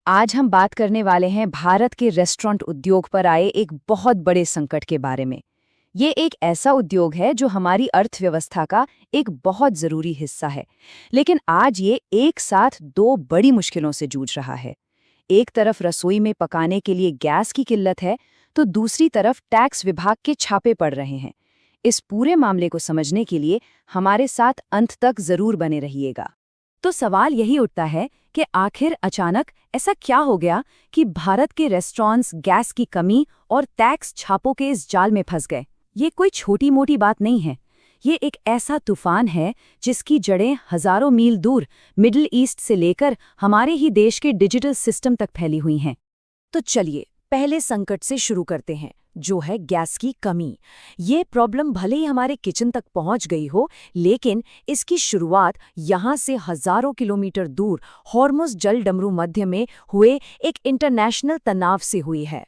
आज हम बात करने वाले हैं भारत के रेस्टोरेंट उद्योग पर आए एक बहुत बड़े संकट के बारे में। ये एक ऐसा उद्योग है जो हमारी अर्थव्यवस्था का एक बहुत जरूरी हिस्सा है, लेकिन आज ये एक साथ दो बड़ी मुश्किलों से जूझ रहा है। एक तरफ रसोई में पकाने के लिए गैस की किल्लत है, तो दूसरी तरफ टैक्स विभाग के छापे पड़ रहे हैं। इस पूरे मामले को समझने के लिए हमारे साथ अंत तक जरूर बने रहिएगा। तो सवाल यही उठता है कि आखिर अचानक ऐसा क्या हो गया कि भारत के रेस्टोरेंट्स गैस की कमी और टैक्स छापों के इस जाल में फंस गए। ये कोई छोटी मोटी बात नहीं है। ये एक ऐसा तूफान है जिसकी जड़ें हजारों मील दूर मिडिल ईस्ट से लेकर हमारे ही देश के डिजिटल सिस्टम तक फैली हुई हैं। तो चलिए पहले संकट से शुरू करते हैं, जो है गैस की कमी। ये प्रॉब्लम भले ही हमारे किचन तक पहुंच गई हो, लेकिन इसकी शुरुआत यहाँ से हजारों किलोमीटर दूर हॉर्मुज़ जलडमरू मध्य में हुए एक इंटरनेशनल तनाव से हुई है।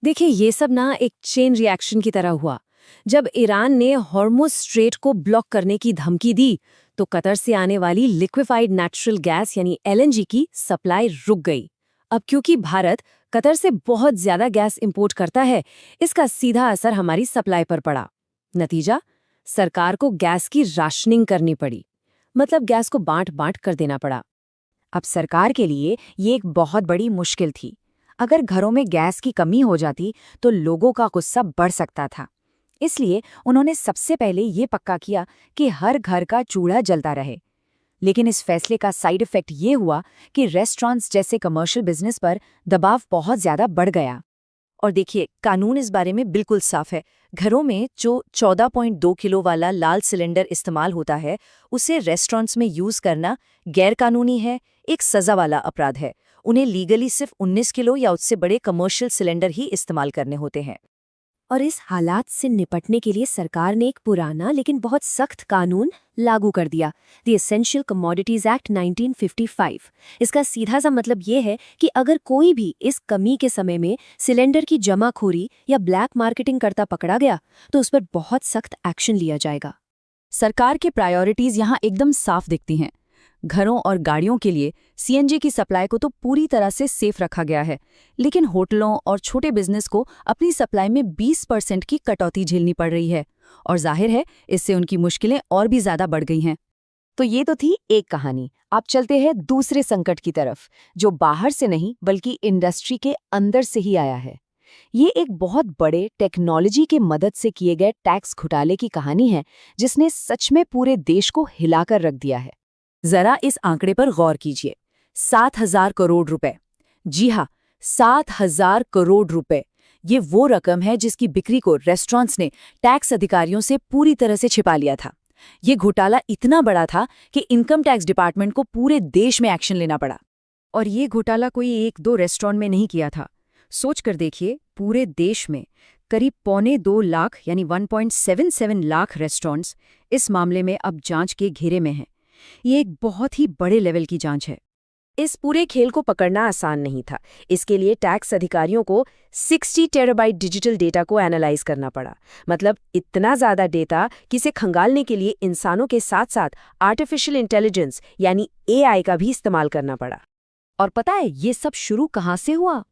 देखिए, ये सब ना एक चेन रिएक्शन की तरह हुआ। जब ईरान ने हॉर्मुज़ स्ट्रेट को ब्लॉक करने की धमकी दी, तो कतर से आने वाली लिक्विफाइड नेचुरल गैस यानी LNG की सप्लाई रुक गई। अब क्योंकि भारत कतर से बहुत ज्यादा गैस इंपोर्ट करता है, इसका सीधा असर हमारी सप्लाई पर पड़ा। नतीजा, सरकार को गैस की राशनिंग करनी पड़ी, मतलब गैस को बांट कर देना पड़ा। अब सरकार के लिए ये एक बहुत बड़ी मुश्किल थी। अगर घरों में गैस की कमी हो जाती तो लोगों का गुस्सा बढ़ सकता था। इसलिए उन्होंने सबसे पहले ये पक्का किया कि हर घर का चूल्हा जलता रहे। लेकिन इस फैसले का साइड इफेक्ट ये हुआ कि रेस्टोरेंट्स जैसे कमर्शियल बिजनेस पर दबाव बहुत ज्यादा बढ़ गया। और देखिए, कानून इस बारे में बिल्कुल साफ है। घरों में जो 14.2 किलो वाला लाल सिलेंडर इस्तेमाल होता है, उसे रेस्टोरेंट्स में यूज करना गैरकानूनी है, एक सजा वाला अपराध है। उन्हें लीगली सिर्फ 19 किलो या उससे बड़े कमर्शियल सिलेंडर ही इस्तेमाल करने होते हैं। और इस हालात से निपटने के लिए सरकार ने एक पुराना लेकिन बहुत सख्त कानून लागू कर दिया, द एसेंशियल कमोडिटीज एक्ट 1955। इसका सीधा सा मतलब ये है कि अगर कोई भी इस कमी के समय में सिलेंडर की जमाखोरी या ब्लैक मार्केटिंग करता पकड़ा गया, तो उस पर बहुत सख्त एक्शन लिया जाएगा। सरकार के प्रायोरिटीज यहाँ एकदम साफ दिखती हैं। घरों और गाड़ियों के लिए CNG की सप्लाई को तो पूरी तरह से सेफ रखा गया है, लेकिन होटलों और छोटे बिजनेस को अपनी सप्लाई में 20% की कटौती झेलनी पड़ रही है, और जाहिर है इससे उनकी मुश्किलें और भी ज्यादा बढ़ गई हैं। तो ये तो थी एक कहानी। अब चलते हैं दूसरे संकट की तरफ, जो बाहर से नहीं बल्कि इंडस्ट्री के अंदर से ही आया है। ये एक बहुत बड़े टेक्नोलॉजी के मदद से किए गए टैक्स घोटाले की कहानी है, जिसने सच में पूरे देश को हिलाकर रख दिया है। जरा इस आंकड़े पर गौर कीजिए, 7,000 करोड़ रुपए। जी हाँ, 7,000 करोड़ रुपए। ये वो रकम है जिसकी बिक्री को रेस्टोरेंट्स ने टैक्स अधिकारियों से पूरी तरह से छिपा लिया था। ये घोटाला इतना बड़ा था कि इनकम टैक्स डिपार्टमेंट को पूरे देश में एक्शन लेना पड़ा। और ये घोटाला कोई एक दो रेस्टोरेंट में नहीं किया था। सोच कर देखिए, पूरे देश में करीब 1.25 लाख यानी 1.77 लाख रेस्टोरेंट्स इस मामले में अब जांच के घेरे में हैं। ये एक बहुत ही बड़े लेवल की जांच है। इस पूरे खेल को पकड़ना आसान नहीं था। इसके लिए टैक्स अधिकारियों को 60 टेराबाइट डिजिटल डेटा को एनालाइज करना पड़ा। मतलब इतना ज़्यादा डेटा कि इसे खंगालने के लिए इंसानों के साथ साथ आर्टिफिशियल इंटेलिजेंस यानी AI का भी इस्तेमाल करना पड़ा। और पता है ये सब शुरू कहाँ से हुआ?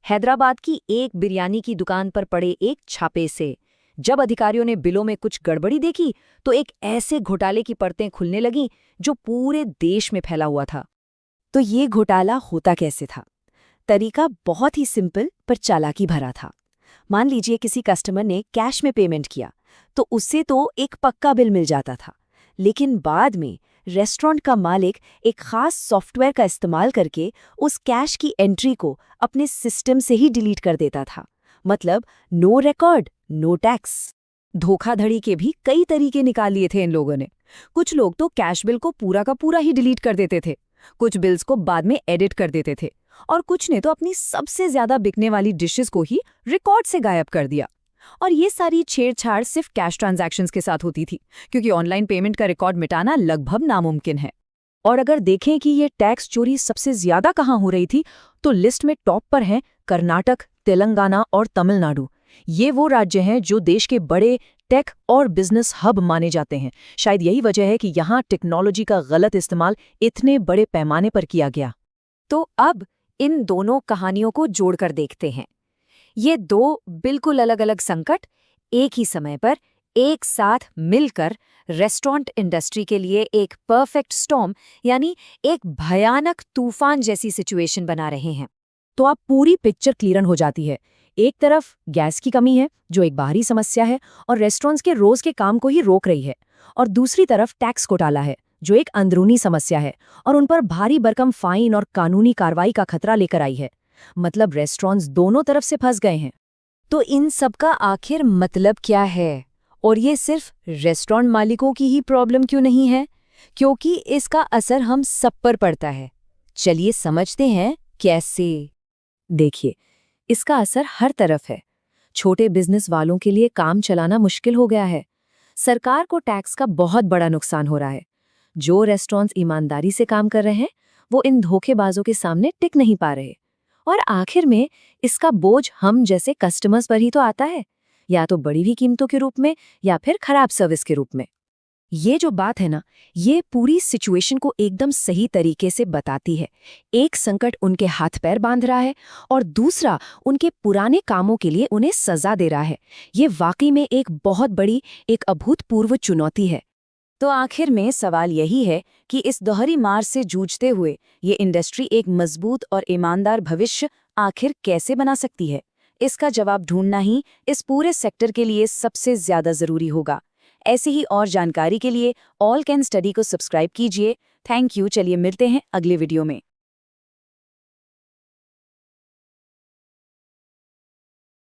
हैदराबाद की एक बिरयानी की दुकान पर पड़े एक छापे से। जब अधिकारियों ने बिलों में कुछ गड़बड़ी देखी, तो एक ऐसे घोटाले की परतें खुलने लगीं जो पूरे देश में फैला हुआ था। तो ये घोटाला होता कैसे था? तरीका बहुत ही सिंपल पर चालाकी भरा था। मान लीजिए किसी कस्टमर ने कैश में पेमेंट किया, तो उससे तो एक पक्का बिल मिल जाता था, लेकिन बाद में रेस्टोरेंट का मालिक एक खास सॉफ्टवेयर का इस्तेमाल करके उस कैश की एंट्री को अपने सिस्टम से ही डिलीट कर देता था। मतलब नो रिकॉर्ड नो टैक्स। धोखाधड़ी के भी कई तरीके निकाल लिए थे इन लोगों ने। कुछ लोग तो कैश बिल को पूरा का पूरा ही डिलीट कर देते थे, कुछ बिल्स को बाद में एडिट कर देते थे, और कुछ ने तो अपनी सबसे ज्यादा बिकने वाली डिशेस को ही रिकॉर्ड से गायब कर दिया। और ये सारी छेड़छाड़ सिर्फ कैश ट्रांजैक्शंस के साथ होती थी, क्योंकि ऑनलाइन पेमेंट का रिकॉर्ड मिटाना लगभग नामुमकिन है। और अगर देखें कि ये टैक्स चोरी सबसे ज्यादा कहाँ हो रही थी, तो लिस्ट में टॉप पर हैं कर्नाटक, तेलंगाना और तमिलनाडु। ये वो राज्य हैं जो देश के बड़े टेक और बिजनेस हब माने जाते हैं। शायद यही वजह है कि यहाँ टेक्नोलॉजी का गलत इस्तेमाल इतने बड़े पैमाने पर किया गया। तो अब इन दोनों कहानियों को जोड़कर देखते हैं। ये दो बिल्कुल अलग-अलग संकट एक ही समय पर एक साथ मिलकर रेस्टोरेंट इंडस्ट्री के लिए एक परफेक्ट स्टॉर्म यानी एक भयानक तूफान जैसी सिचुएशन बना रहे हैं। तो आप पूरी पिक्चर क्लियर हो जाती है। एक तरफ गैस की कमी है जो एक बाहरी समस्या है और रेस्टोरेंट्स के रोज के काम को ही रोक रही है, और दूसरी तरफ टैक्स घोटाला है जो एक अंदरूनी समस्या है और उन पर भारी भरकम फाइन और कानूनी कार्रवाई का खतरा लेकर आई है। मतलब रेस्टोरेंट्स दोनों तरफ से फंस गए हैं। तो इन सब का आखिर मतलब क्या है? और ये सिर्फ रेस्टोरेंट मालिकों की ही प्रॉब्लम क्यों नहीं है? क्योंकि इसका असर हम सब पर पड़ता है। चलिए समझते हैं कैसे। देखिए, इसका असर हर तरफ है। छोटे बिजनेस वालों के लिए काम चलाना मुश्किल हो गया है। सरकार को टैक्स का बहुत बड़ा नुकसान हो रहा है। जो रेस्टोरेंट्स ईमानदारी से काम कर रहे हैं वो इन धोखेबाजों के सामने टिक नहीं पा रहे। और आखिर में इसका बोझ हम जैसे कस्टमर्स पर ही तो आता है, या तो बढ़ी हुई कीमतों के रूप में या फिर खराब सर्विस के रूप में। ये जो बात है ना, ये पूरी सिचुएशन को एकदम सही तरीके से बताती है। एक संकट उनके हाथ पैर बांध रहा है और दूसरा उनके पुराने कामों के लिए उन्हें सजा दे रहा है। ये वाकई में एक बहुत बड़ी, एक अभूतपूर्व चुनौती है। तो आखिर में सवाल यही है कि इस दोहरी मार से जूझते हुए ये इंडस्ट्री एक मजबूत और ईमानदार भविष्य आखिर कैसे बना सकती है? इसका जवाब ढूंढना ही इस पूरे सेक्टर के लिए सबसे ज्यादा जरूरी होगा। ऐसी ही और जानकारी के लिए ऑल कैन स्टडी को सब्सक्राइब कीजिए। Thank you. चलिए मिलते हैं अगले वीडियो में।